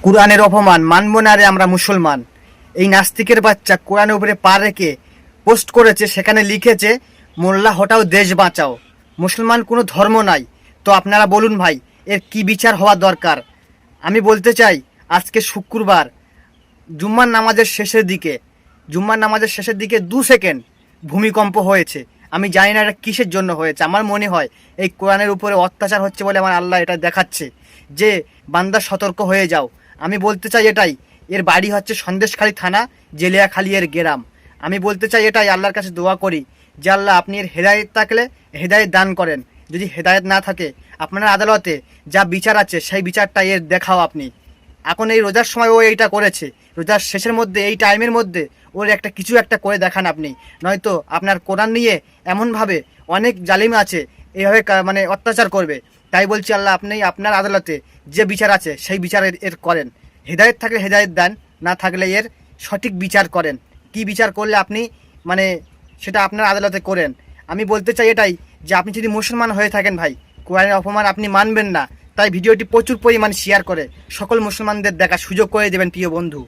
কোরআনের অপমান মানব না রে আমরা মুসলমান। এই নাস্তিকের বাচ্চা কোরআনের উপরে পা রেখে পোস্ট করেছে, সেখানে লিখেছে মোল্লা হটাও দেশ বাঁচাও। মুসলমান কোনো ধর্ম নাই, তো আপনারা বলুন ভাই এর কি বিচার হওয়া দরকার। আমি বলতে চাই আজকে শুক্রবার জুম্মার নামাজের শেষের দিকে 2 সেকেন্ড ভূমিকম্প হয়েছে। আমি জানি না এটা কিসের জন্য হয়েছে। আমার মনে হয় এই কোরআনের উপরে অত্যাচার হচ্ছে বলে আমার আল্লাহ এটা দেখাচ্ছে যে বান্দা সতর্ক হয়ে যাও। আমি বলতে চাই এটাই, এর বাড়ি হচ্ছে সন্দেশখালী থানা, জেলিয়াখালী এর গ্রাম। আমি বলতে চাই এটাই, আল্লাহর কাছে দোয়া করি যে আল্লাহ আপনি এর হেদায়েত থাকলে হেদায়েত দান করেন, যদি হেদায়েত না থাকে আপনার আদালতে যা বিচার আছে সেই বিচারটা এর দেখাও আপনি। এখন এই রোজার সময় ও এইটা করেছে, রোজার শেষের মধ্যে এই টাইমের মধ্যে ওর কিছু একটা করে দেখান আপনি, নয়তো আপনার কোরআন নিয়ে এমনভাবে অনেক জালিম আছে এইভাবে মানে অত্যাচার করবে। তাই বলছি আল্লাহ আপনি আপনার আদালতে যে বিচার আছে সেই বিচার এর করেন। হেদায়েত থাকলে হেদায়েত দেন, না থাকলে এর সঠিক বিচার করেন। কি বিচার করলে আপনি মানে সেটা আপনার আদালতে করেন। আমি বলতে চাই এটাই যে আপনি যদি মুসলমান হয়ে থাকেন ভাই, কোরআনের অপমান আপনি মানবেন না, তাই ভিডিওটি প্রচুর পরিমাণে শেয়ার করে সকল মুসলমানদের দেখার সুযোগ করে দেবেন প্রিয় বন্ধু।